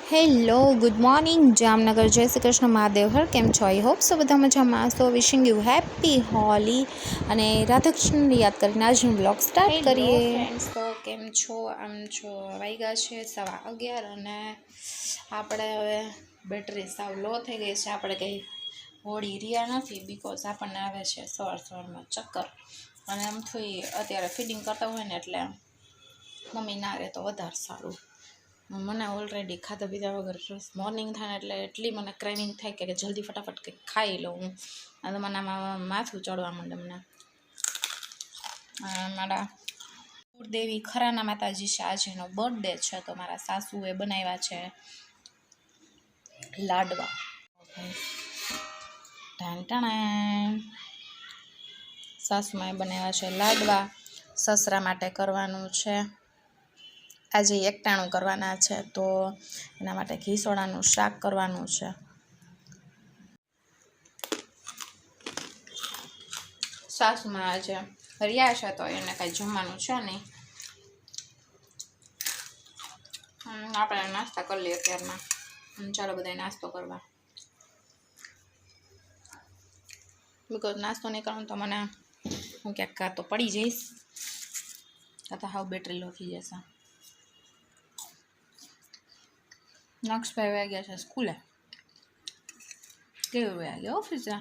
Hello good morning Jamnagar, જય શ્રી કૃષ્ણ મહાદેવ હર. કેમ છો? આઈ હોપ સો બધા મજામાં. સો વિશિંગ યુ હેપી હોલી અને રાધાકૃષ્ણને યાદ કરીને આજનો બ્લોગ સ્ટાર્ટ કરીએ. ફ્રેન્ડ્સ, તો કેમ છો? આમ છો વાગ્યા છે 11:15 અને આપણે હવે બેટરી સાવ લો થઈ ગઈ છે. આપણે કંઈ હોળી રહ્યા નથી બિકોઝ આપણને આવે છે સવારમાં ચક્કર, અને આમ થોડી અત્યારે ફીડિંગ કરતા હોય ને એટલે મમ્મી ના રહે તો વધારે સારું. મને ઓલરેડી ખાધા પીધા વગર મોર્નિંગ થાય ને એટલે એટલી મને ક્રેવિંગ થાય કે જલ્દી ફટાફટ કંઈક ખાઈ લઉં હું. અને મને આમાં માથું ચડવા માંડે. મને મારા કુળદેવી ખરાના માતાજી છે, આજે એનો બર્થડે છે, તો મારા સાસુએ બનાવ્યા છે લાડવા. સાસુમાએ બનાવ્યા છે લાડવા. સસરા માટે કરવાનું છે આજે એકટાણું કરવાના છે, તો એના માટે ઘીસોડાનું શાક કરવાનું છે. સાસુમાં આજે રહ્યા છે તો એને કાંઈ જમવાનું છે નહીં. આપણે નાસ્તા કરી લઈએ અત્યારમાં. ચાલો બધા નાસ્તો કરવા, બિકોઝ નાસ્તો નહીં કરવાનો તો મને હું ક્યાંક કાં તો પડી જઈશ કાં તો હાવ બેટરી લો થઈ જશે. નક્ષભાઈ વાગ્યા છે સ્કૂલે, કેવું વાગ્યા ઓફિસે.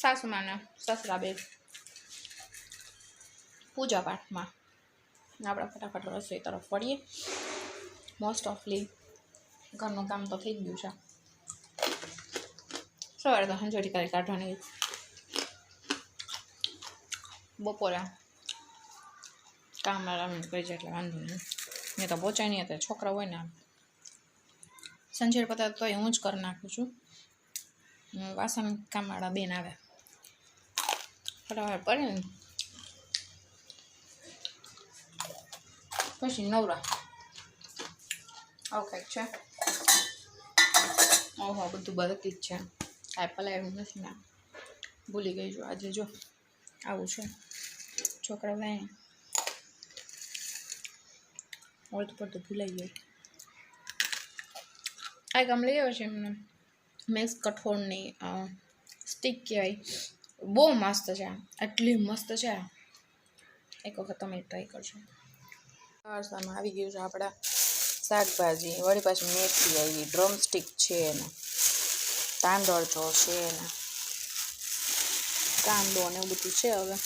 સાસુમાને સસરા બે પૂજા પાઠમાં. આપણે ફટાફટ રસોઈ તરફ વળીએ. મોસ્ટ ઓફલી ઘરનું કામ તો થઈ જ ગયું છે. સવારે તો હંજોડી કરી કાઢવાની, બપોરે કામ આરામ કરી જાય એટલે વાંધો નહીં. મેં તો પહોંચાય નહીં હતા છોકરા હોય ને સંજેર પતા તોય હું જ કરી નાખું છું. વાસણ કામવાળા બેન આવે ફટાફટ પડે ને પછી નવરા. આવું કંઈક છે. ઓહો, બધું બરતી જ છે, કાંઈ પલાયું નથી ને ભૂલી ગઈ. જો આજે જો આવું છે છોકરા ભાઈ ઓળતું પડતું ભૂલાઈ ગયું. આ કામ લઈ આવ્યો છે એમને મિક્સ કઠોળની સ્ટીક કહેવાય, બહુ મસ્ત છે, એટલી મસ્ત છે. એક વખત તમે ટ્રાય કરજો. વારસામાં આવી ગયું છે આપણા શાકભાજી, વળી પાછી મેથી આવી, ડ્રમસ્ટિક છે ને તાંદળ જો છે ને કાંદો ને એવું બધું છે. હવે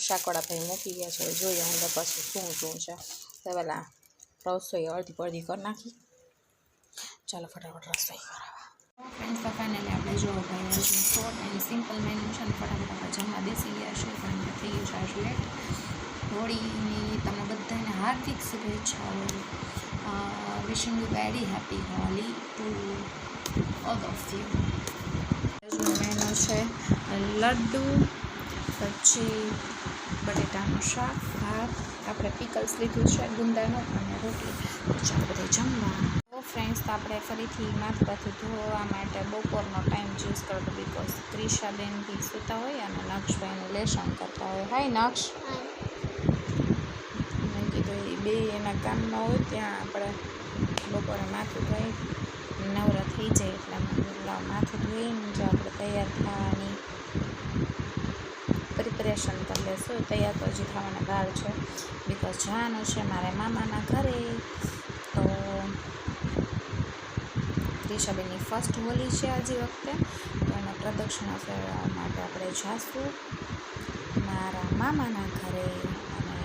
શાકવાળા ભાઈ મૂકી ગયા છે, જોઈએ અંદર પાછું શું છે. પેલા રસોઈ અડધી પડધી કરી નાખી. ચાલો ફટાફટ રસોઈ કરાવવા. ફ્રેન્ડ્સ, તો ફાઇનલી આપણે જો ભાઈ શોર્ટ એન્ડ સિમ્પલ મેનુ છે ને ફટાફટ આપણે જમવા બેસી ગયા છે, પણ થઈ ગયું છે આજે લેટ. હોળીની તમને બધાને હાર્દિક શુભેચ્છાઓ. Wishing you very happy Holi to all of you. Menu છે લડ્ડુ, પછી બટેટાનું શાક, ભાત, આપણે પિકલ્સ લીધું છે ગુંદાનું, અને રોટલી. ચાલો બધા જમવા. ફ્રેન્ડ્સ, તો આપણે ફરીથી માથું ધોવા માટે બપોરનો ટાઈમ ચૂઝ કરતો, બિકોઝ ક્રિશાબેન બી સૂતા હોય અને નક્ષભાઈનું લેસન કરતા હોય. હાય નક્ષ. મેં કીધું એ બે એના કામમાં હોય ત્યાં આપણે બપોરે માથું ધોઈ નવરા થઈ જાય એટલે માથું ધોઈને જો આપણે તૈયાર થવાની પ્રિપરેશન કરી લેશું. તૈયાર તો હજી થવાના વાર છે, બિકોઝ જવાનું છે મારે મામાના ઘરે. તો ક્રિશાબેનની ફર્સ્ટ હોલી છે આજે વખતે, તો એના પ્રદક્ષિણા ફેરવવા માટે આપણે જાશું મારા મામાના ઘરે અને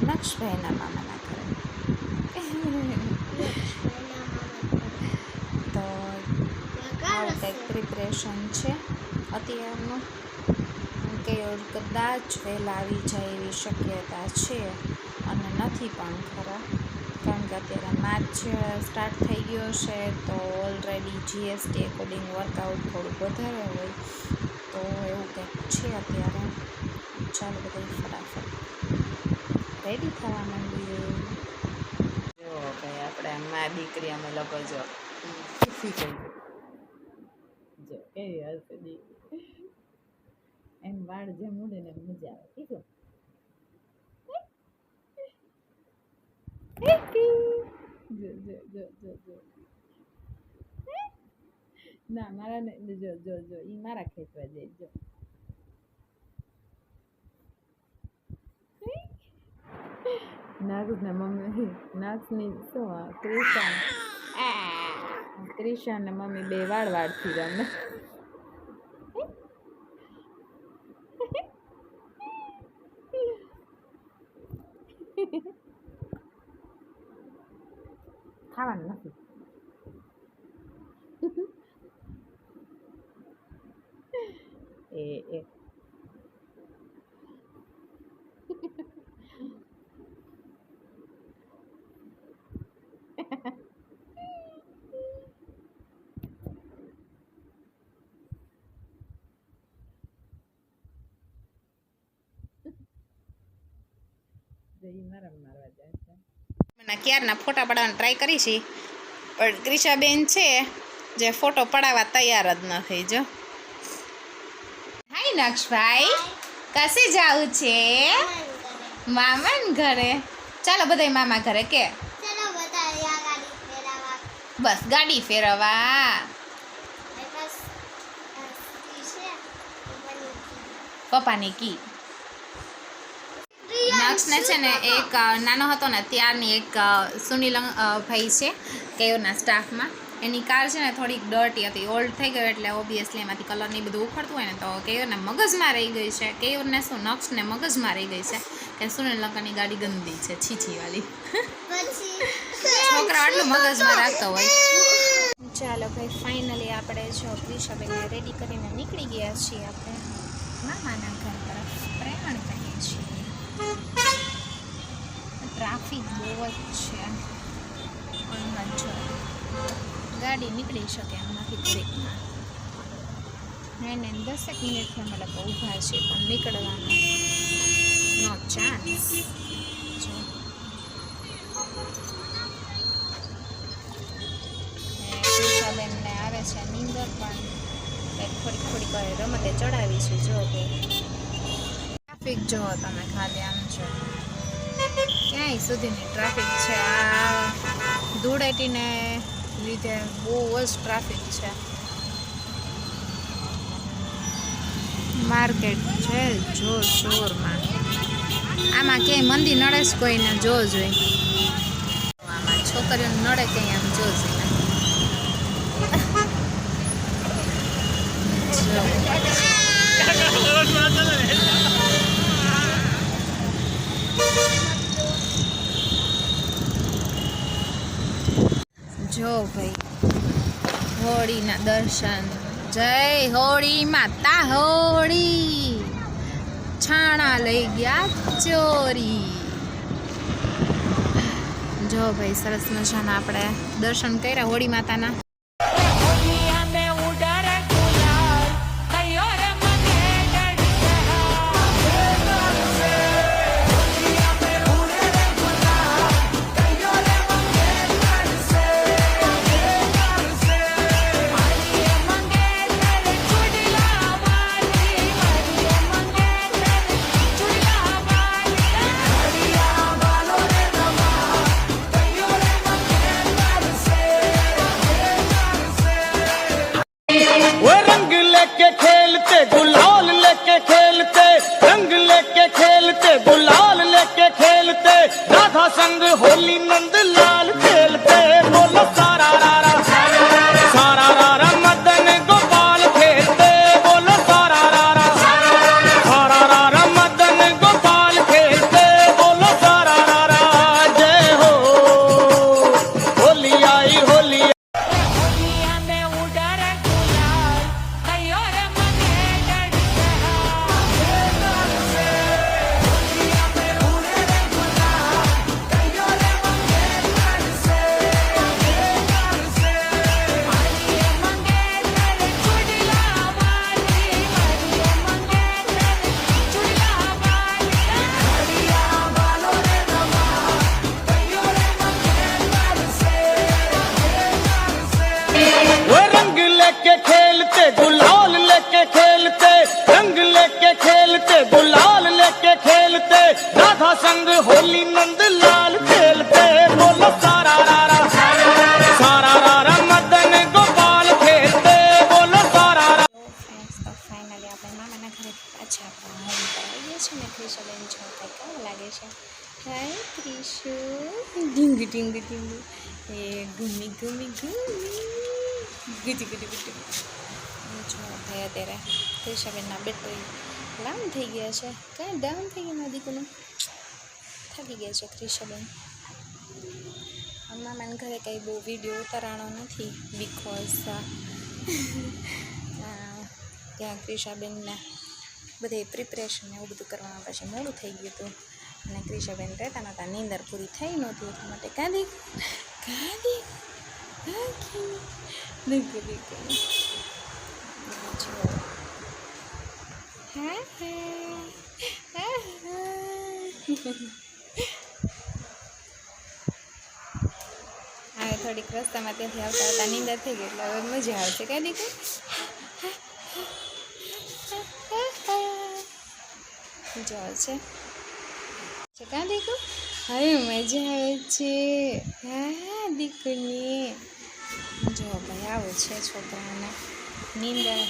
નક્ષભાઈના મામાના ઘરે. તો આવું કંઈક પ્રિપરેશન છે અત્યારનું, કે કદાચ વહેલા આવી જાય એવી શક્યતા છે અને નથી પણ ખરા, કારણ કે અત્યારે માર્ચ સ્ટાર્ટ થઈ ગયો છે તો ઓલરેડી જીએસટી એકોર્ડિંગ વર્કઆઉટ થોડુંક વધારે હોય, તો એવું કંઈક છે અત્યારે. ચાલો બધા ફટાફટ રેડી થવા માંડીએ. જો ભાઈ આપણે મા દીકરી અમે લોકો જો ખુશી થઈ ગઈ. જો કેવી હશે દીકરી, એમ વાળ જેમ ઉડે ને મજા આવે. કીધું જો જો જો જો ના મારા ને જો જો જો ઈ મારા ખેંચવા જાય જો નાગસ ને મમ્મી નાગસની શું ક્રિશા ને મમ્મી બે વાળથી રમે ખાવાનું નથી એ ક્યારના ફોટા પડાવવાની ટ્રાય કરી છે પણ ક્રિશાબેન છે જે ફોટો પડાવવા તૈયાર જ નથી જો હાય નક્ષભાઈ કસે જાવું છે મામા ઘરે ચાલો બધાય મામા ઘરે કે બસ ગાડી ફેરવા પપ્પાની કી નક્ષને છે ને એક નાનો હતો ને ત્યારની એક સુનિલ ભાઈ છે કેયુરના સ્ટાફમાં એની કાર છે ને થોડીક ડર્ટી હતી ઓલ્ડ થઈ ગયો એટલે ઓબ્વિયસલી એમાંથી કલર ને બધું ઉખડતું હોય ને તો કેયુરને મગજમાં રહી ગઈ છે કેયુરને શું નક્ષને મગજમાં રહી ગઈ છે કે સુનિલ લંકાની ગાડી ગંદી છે છીછીવાળી છોકરા આટલું મગજમાં રાખતો હોય ચાલો ભાઈ ફાઇનલી આપણે જો ક્રિશાબેનને રેડી કરીને નીકળી ગયા છીએ આપણે મામાના ઘર તરફ પ્રયાણ કરીએ છીએ ટ્રાફિક બહુ જ છે પણ જો ગાડી નીકળી શકે એમ નથી બ્રેકમાં એને 10 મિનિટથી અમે લોકો ઊભા છીએ પણ નીકળવાનો નો ચાન્સ ક્રિશાબેનને આવે છે નીંદર પણ થોડીક રમતે ચડાવી છે જો ટ્રાફિક જુઓ તમે ખાલી આમ છો ક્યાંય સુધીની ટ્રાફિક છે આ ધૂળેટીને લીધે બહુ જ ટ્રાફિક છે માર્કેટ છે જોર જોરમાં આમાં ક્યાંય મંદી નડે જ કોઈને જો જોઈ આમાં છોકરીઓને નડે ક્યાંય આમ જો જોઈને જો ભાઈ હોળીના દર્શન જય હોળી માતા હોળી છાણા લઈ ગયા ચોરી જો ભાઈ સરસ મજાના આપણે દર્શન કર્યા હોળી માતાના गुलाल लेके खेलते रंग लेके खेलते गुलाल लेके खेलते राधा संग होली नंद लाल खेलते बोलो सारा रारा मदन गोपाल खेलते बोलो सारा रारा मदन गोपाल खेलते बोलो सारा रारा जय हो होली आई होली गुलाल लेके खेलते रंग लेके खेलते गुलाल लेके खेलते राधा संग होली नंद लाल खेलते बोलो सारा रारा ક્રિશાબેન જોતા કેવું લાગે છે? હાય ક્રિશુ, ઢીંગ ઢીંગ ઢીંગ, એ ઘૂમી ઘૂમી ઘૂમી, ગુટી ગુટી ગુટી. જો ભાઈ અત્યારે ક્રિશાબેનના બેટરી ડાઉન થઈ ગયા છે. કાંઈ ડાઉન થઈ ગયા દીકુનું, થાકી ગયા છે ક્રિશાબેન. મામાને ઘરે કંઈ બહુ વિડીયો ઉતારવાનો નથી બિકોઝ ત્યાં ક્રિશાબેનને બધે પ્રિપરેશન એવું બધું કરવામાં પછી મોડું થઈ ગયું હતું અને ક્રિશાબેન રહેતા નહોતા, નીંદર પૂરી થઈ નહોતી એટલા માટે કાંદી કાંદી દીકુ દીકુ. હા હા હવે થોડીક રસ્તામાં ત્યાંથી આવતા આવતા નીંદર થઈ ગઈ એટલે હવે મજા આવશે. કાંઈ દીકુ જો છે કાં દીકુ, હવે મજા આવે છે. હા દીકુની જો ભાઈ આવું છે છોકરાઓને નીંદર